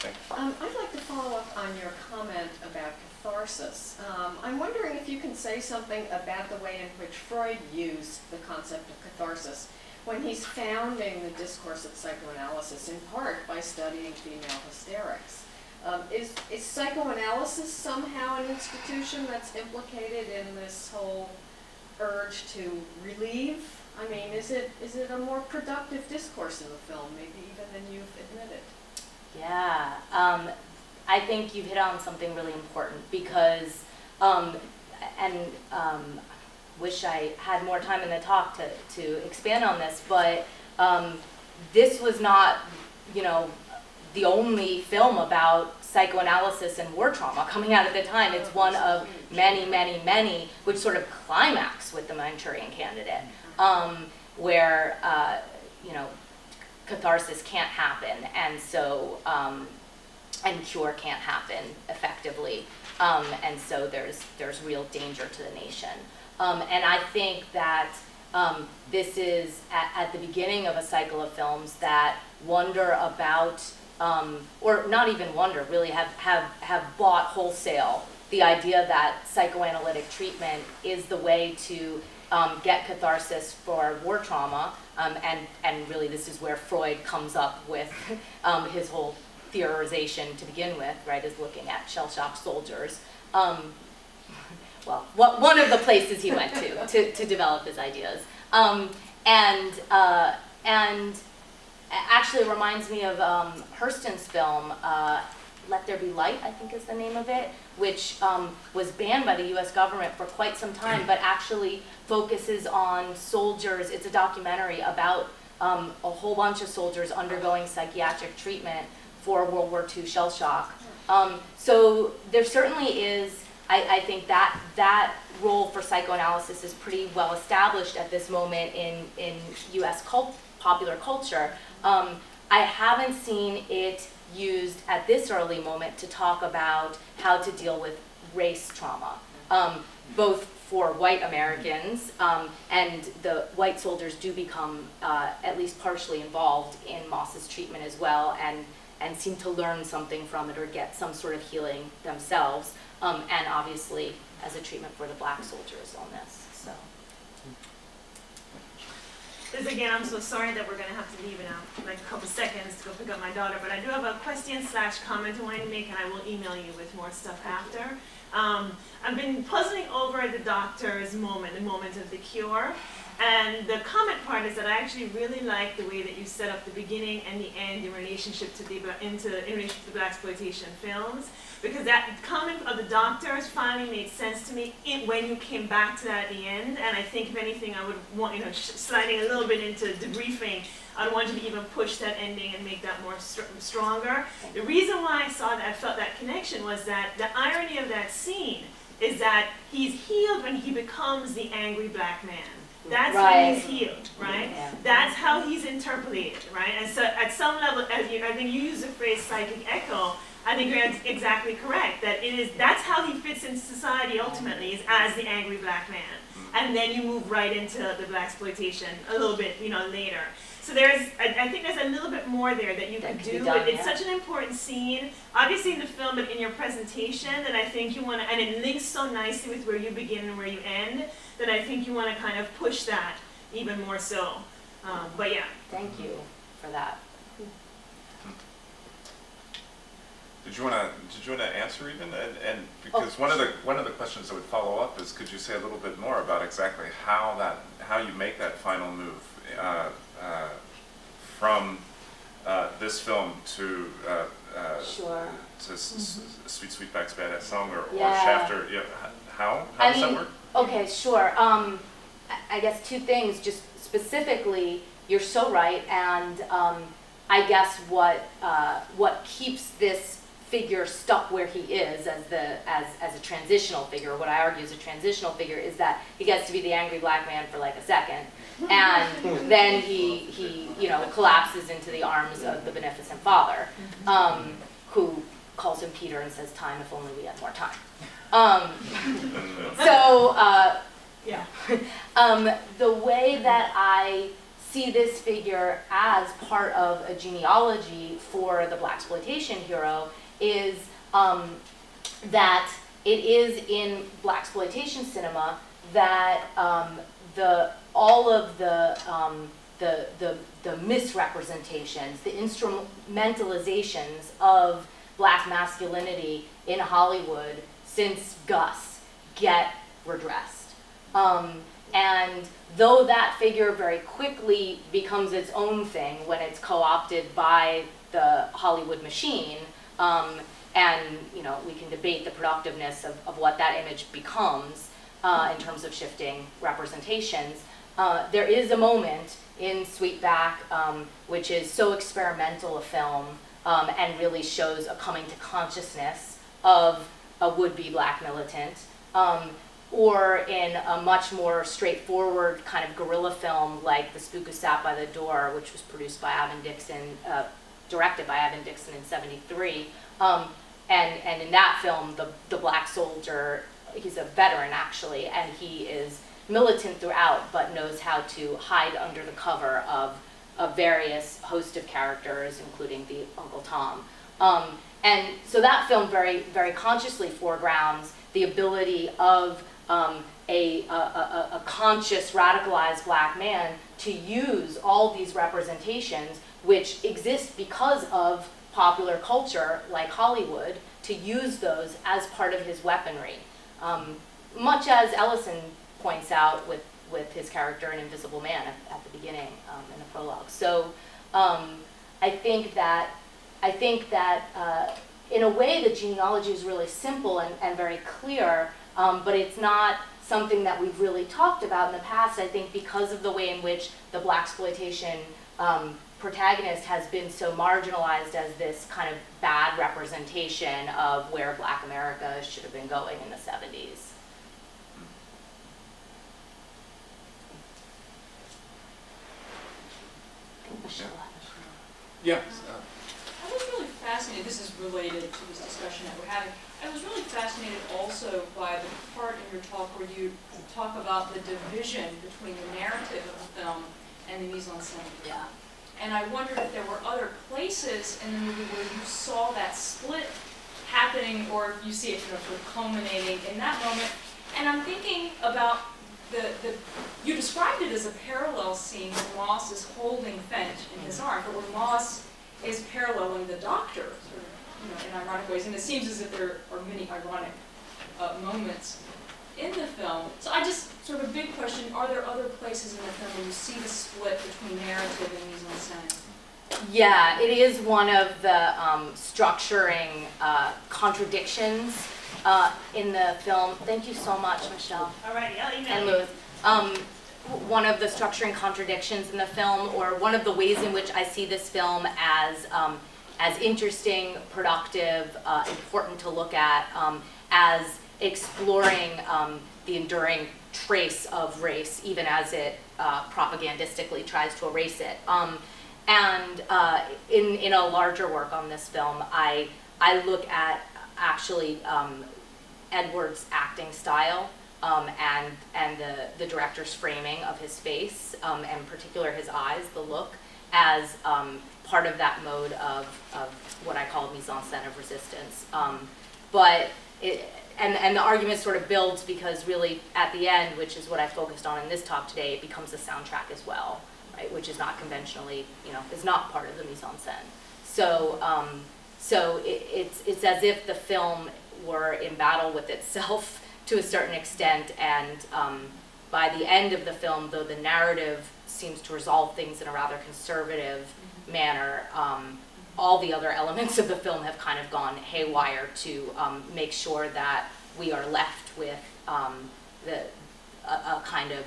Thanks. I'd like to follow up on your comment about catharsis. I'm wondering if you can say something about the way in which Freud used the concept of catharsis when he's founding the discourse of psychoanalysis, in part by studying female hysterics. Is psychoanalysis somehow an institution that's implicated in this whole urge to relieve? I mean, is it a more productive discourse in the film, maybe even than you've admitted? Yeah, I think you've hit on something really important because, wish I had more time in the talk to expand on this, but this was not, the only film about psychoanalysis and war trauma coming out at the time. It's one of many, many, many, which sort of climax with the Manchurian Candidate, where, catharsis can't happen, and so, and cure can't happen effectively, and so there's real danger to the nation. And I think that this is at the beginning of a cycle of films that wonder about, or not even wonder, really have bought wholesale the idea that psychoanalytic treatment is the way to get catharsis for war trauma, and really this is where Freud comes up with his whole theorization to begin with, right, is looking at shell-shocked soldiers. Well, one of the places he went to develop his ideas. And actually it reminds me of Hurston's film, Let There Be Light, I think is the name of it, which was banned by the US government for quite some time, but actually focuses on soldiers. It's a documentary about a whole bunch of soldiers undergoing psychiatric treatment for World War II shell shock. So there certainly is, I think that role for psychoanalysis is pretty well established at this moment in US popular culture. I haven't seen it used at this early moment to talk about how to deal with race trauma, both for white Americans, and the white soldiers do become at least partially involved in Moss's treatment as well, and seem to learn something from it or get some sort of healing themselves, and obviously as a treatment for the black soldiers' illness. So. This again, I'm so sorry that we're going to have to leave in like a couple seconds to go pick up my daughter, but I do have a question/comment I want to make, and I will email you with more stuff after. I've been puzzling over the doctor's moment, the moment of the cure, and the comment part is that I actually really like the way that you set up the beginning and the end in relationship to the blaxploitation films, because that comment of the doctors finally made sense to me when you came back to that at the end. And I think if anything, I would want, sliding a little bit into debriefing, I'd want you to even push that ending and make that more stronger. The reason why I felt that connection was that the irony of that scene is that he's healed when he becomes the angry black man. That's when he's healed, right? Yeah. That's how he's interpolated, right? And so at some level, I think you use the phrase psychic echo, I think you're exactly correct, that that's how he fits into society ultimately, is as the angry black man. And then you move right into the blaxploitation a little bit, later. So I think there's a little bit more there that you could do, but it's such an important scene, obviously in the film, but in your presentation, that I think you want to, and it links so nicely with where you begin and where you end, that I think you want to kind of push that even more so. But yeah. Thank you for that. Did you want to answer even? And because one of the questions that would follow up is, could you say a little bit more about exactly how you make that final move from this film to Sure. to Sweet Sweetback's Badass Song or Yeah. Shafter? Yeah, how does that work? Okay, sure. I guess two things. Just specifically, you're so right, and I guess what keeps this figure stuck where he is as a transitional figure, what I argue is a transitional figure, is that he gets to be the angry black man for like a second, and then he collapses into the arms of the beneficent father, who calls him Peter and says, "Time, if only we had more time." The way that I see this figure as part of a genealogy for the blaxploitation hero is that it is in blaxploitation cinema that all of the misrepresentations, the instrumentalizations of black masculinity in Hollywood since Gus get redressed. And though that figure very quickly becomes its own thing when it's co-opted by the Hollywood machine, and we can debate the productiveness of what that image becomes in terms of shifting representations, there is a moment in Sweetback, which is so experimental a film and really shows a coming to consciousness of a would-be black militant, or in a much more straightforward kind of guerrilla film like The Spook Who Sat by the Door, which was produced by Avon Dixon, directed by Avon Dixon in '73. And in that film, the black soldier, he's a veteran actually, and he is militant throughout, but knows how to hide under the cover of a various host of characters, including the Uncle Tom. And so that film very, very consciously foregrounds the ability of a conscious, radicalized black man to use all these representations, which exist because of popular culture, like Hollywood, to use those as part of his weaponry. Much as Ellison points out with his character in Invisible Man at the beginning in the prologue. So I think that in a way the genealogy is really simple and very clear, but it's not something that we've really talked about in the past, I think, because of the way in which the blaxploitation protagonist has been so marginalized as this kind of bad representation of where Black America should have been going in the 70s. Yeah. I was really fascinated, this is related to this discussion that we're having, I was really fascinated also by the part in your talk where you talk about the division between the narrative of the film and the mise-en-scène. Yeah. And I wondered if there were other places in the movie where you saw that split happening, or if you see it sort of culminating in that moment. And I'm thinking about you described it as a parallel scene where Moss is holding Finch in his arms, but where Moss is paralleling the Doctor, sort of, in ironic ways. And it seems as if there are many ironic moments in the film. So I just, sort of a big question, are there other places in the film where you see the split between narrative and mise-en-scène? Yeah, it is one of the structuring contradictions in the film. Thank you so much, Michelle. Alrighty, I'll email And you. Louis. One of the structuring contradictions in the film, or one of the ways in which I see this film as interesting, productive, important to look at, as exploring the enduring trace of race, even as it propagandistically tries to erase it. And in a larger work on this film, I look at actually Edward's acting style and the director's framing of his face, and in particular his eyes, the look, as part of that mode of what I call mise-en-scène of resistance. And the argument sort of builds because really at the end, which is what I focused on in this talk today, it becomes a soundtrack as well, right? Which is not conventionally, is not part of the mise-en-scène. So it's as if the film were in battle with itself to a certain extent, and by the end of the film, though the narrative seems to resolve things in a rather conservative manner, all the other elements of the film have kind of gone haywire to make sure that we are left with a kind of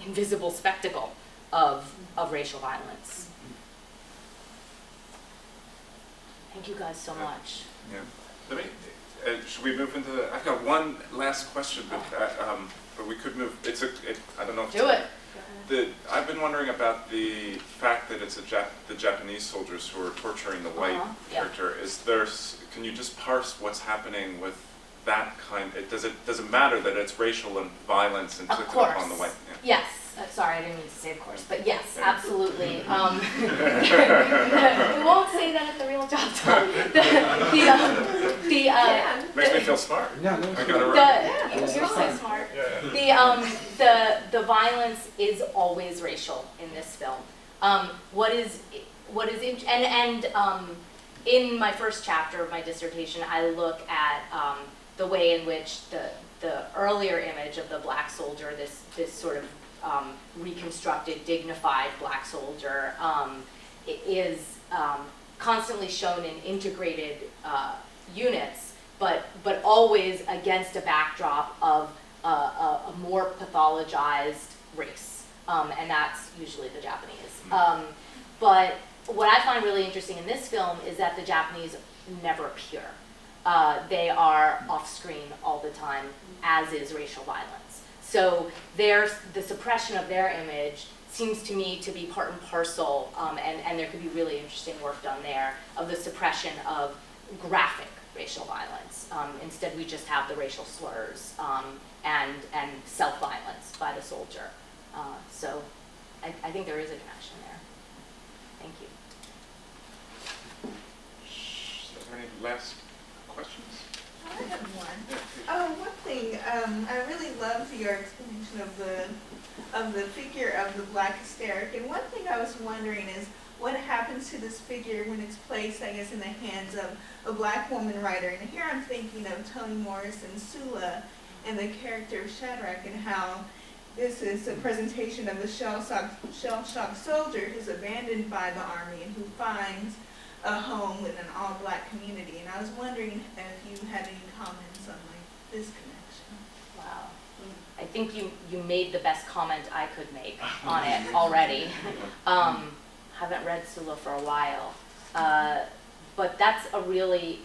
invisible spectacle of racial violence. Thank you guys so much. Yeah. Let me. Should we move into the? I've got one last question, but we could move. I don't know if Do it. I've been wondering about the fact that it's the Japanese soldiers who are torturing the white character. Yeah. Can you just parse what's happening with that kind? Does it matter that it's racial and violence inflicted upon the white? Yeah. Yes. sorry, I didn't mean to say of course, but yes, absolutely. We won't say that at the real job talk. Makes me feel smart. Yeah, no, I it's got it The, right. you're so smart. Yeah. The violence is always racial in this film. In my first chapter of my dissertation, I look at the way in which the earlier image of the black soldier, this sort of reconstructed, dignified black soldier, is constantly shown in integrated units, but always against a backdrop of a more pathologized race, and that's usually the Japanese. But what I find really interesting in this film is that the Japanese never appear. They are off-screen all the time, as is racial violence. So the suppression of their image seems to me to be part and parcel, and there could be really interesting work done there, of the suppression of graphic racial violence. Instead, we just have the racial slurs and self-violence by the soldier. So I think there is a connection there. Thank you. Is there any last questions? I have one. Yeah, please. One thing, I really loved your explanation of the figure of the Black hysteric. And one thing I was wondering is what happens to this figure when it's placed, I guess, in the hands of a Black woman writer. And here I'm thinking of Toni Morrison and Sula and the character of Shadrach, and how this is a presentation of a shell-shocked soldier who's abandoned by the army and who finds a home with an all-Black community. And I was wondering if you had any comments on this connection. Wow. I think you made the best comment I could make on it already. Haven't read Sula for a while. But that's a really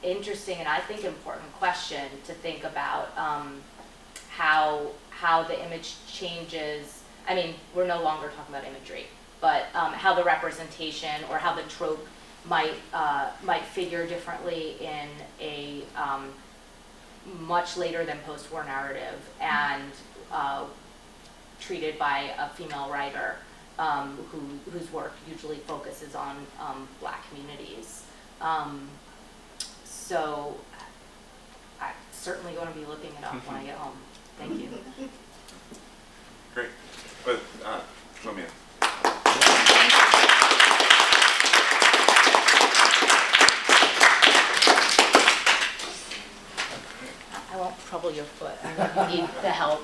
interesting and I think important question to think about, how the image changes. I mean, we're no longer talking about imagery, but how the representation or how the trope might figure differently in a much later than post-war narrative, and treated by a female writer whose work usually focuses on Black communities. So I'm certainly going to be looking it up when I get home. Thank you. Great. But, Fumia. I won't trouble your foot. I know you need the help.